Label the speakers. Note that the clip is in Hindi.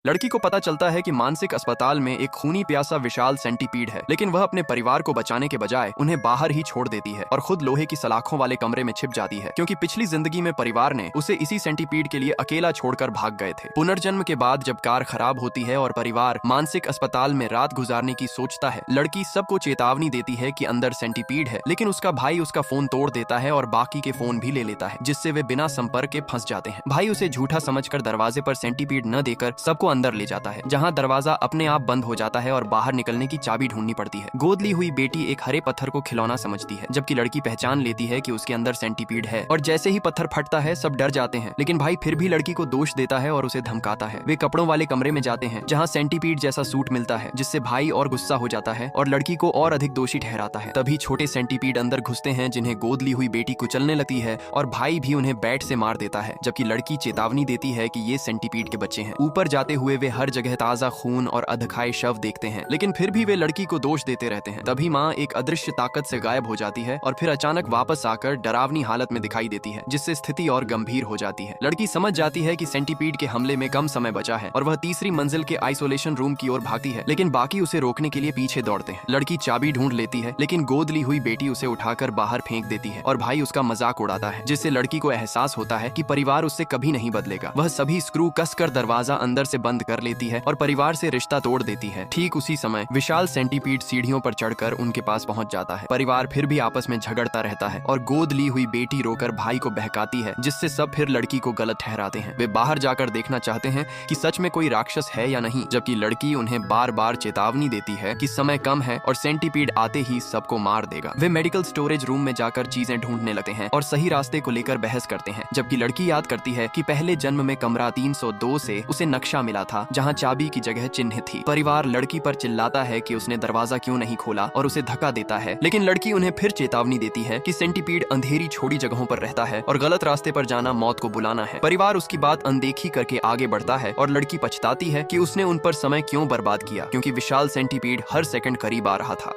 Speaker 1: लड़की को पता चलता है कि मानसिक अस्पताल में एक खूनी प्यासा विशाल सेंटीपीड है, लेकिन वह अपने परिवार को बचाने के बजाय उन्हें बाहर ही छोड़ देती है और खुद लोहे की सलाखों वाले कमरे में छिप जाती है, क्योंकि पिछली जिंदगी में परिवार ने उसे इसी सेंटीपीड के लिए अकेला छोड़कर भाग गए थे। पुनर्जन्म के बाद जब कार खराब होती है और परिवार मानसिक अस्पताल में रात गुजारने की सोचता है, लड़की सबको चेतावनी देती है कि अंदर सेंटीपीड है, लेकिन उसका भाई उसका फोन तोड़ देता है और बाकी के फोन भी ले लेता है, जिससे वे बिना संपर्क के फंस जाते हैं। भाई उसे झूठा समझकर दरवाजे पर सेंटीपीड न देकर सबको अंदर ले जाता है, जहां दरवाजा अपने आप बंद हो जाता है और बाहर निकलने की चाबी ढूंढनी पड़ती है। गोद ली हुई बेटी एक हरे पत्थर को खिलौना समझती है, जबकि लड़की पहचान लेती है कि उसके अंदर सेंटीपीड है, और जैसे ही पत्थर फटता है सब डर जाते हैं, लेकिन भाई फिर भी लड़की को दोष देता है और उसे धमकाता है। वे कपड़ों वाले कमरे में जाते हैं, जहां सेंटीपीड जैसा सूट मिलता है, जिससे भाई और गुस्सा हो जाता है और लड़की को और अधिक दोषी ठहराता है। तभी छोटे सेंटीपीड अंदर घुसते हैं, जिन्हें गोद ली हुई बेटी कुचलने लगती है और भाई भी उन्हें बैट से मार देता है, जबकि लड़की चेतावनी देती है कि ये सेंटीपीड के बच्चे हैं। ऊपर जाते हुए वे हर जगह ताजा खून और अधखाए शव देखते हैं, लेकिन फिर भी वे लड़की को दोष देते रहते हैं। तभी माँ एक अदृश्य ताकत से गायब हो जाती है और फिर अचानक वापस आकर डरावनी हालत में दिखाई देती है, जिससे स्थिति और गंभीर हो जाती है। लड़की समझ जाती है कि सेंटीपीड के हमले में कम समय बचा है और वह तीसरी मंजिल के आइसोलेशन रूम की ओर भागती है, लेकिन बाकी उसे रोकने के लिए पीछे दौड़ते हैं। लड़की चाबी ढूंढ लेती है, लेकिन गोद ली हुई बेटी उसे उठाकर बाहर फेंक देती है और भाई उसका मजाक उड़ाता है, जिससे लड़की को एहसास होता है कि परिवार उससे कभी नहीं बदलेगा। वह सभी स्क्रू कसकर दरवाजा अंदर से बंद कर लेती है और परिवार से रिश्ता तोड़ देती है। ठीक उसी समय विशाल सेंटीपीड सीढ़ियों पर चढ़कर उनके पास पहुंच जाता है। परिवार फिर भी आपस में झगड़ता रहता है और गोद ली हुई बेटी रोकर भाई को बहकाती है, जिससे सब फिर लड़की को गलत ठहराते हैं। वे बाहर जाकर देखना चाहते हैं कि सच में कोई राक्षस है या नहीं, जबकि लड़की उन्हें बार बार चेतावनी देती है कि समय कम है और सेंटीपीड आते ही सबको मार देगा। वे मेडिकल स्टोरेज रूम में जाकर चीजें ढूंढने लगते हैं और सही रास्ते को लेकर बहस करते हैं, जबकि लड़की याद करती है कि पहले जन्म में कमरा 302 से उसे नक्शा मिला था, जहां चाबी की जगह चिन्ह थी। परिवार लड़की पर चिल्लाता है कि उसने दरवाजा क्यों नहीं खोला और उसे धक्का देता है, लेकिन लड़की उन्हें फिर चेतावनी देती है कि सेंटीपीड अंधेरी छोड़ी जगहों पर रहता है और गलत रास्ते पर जाना मौत को बुलाना है। परिवार उसकी बात अनदेखी करके आगे बढ़ता है और लड़की पछताती है कि उसने उन पर समय क्यों बर्बाद किया, क्योंकि विशाल सेंटीपीड हर सेकंड करीब आ रहा था।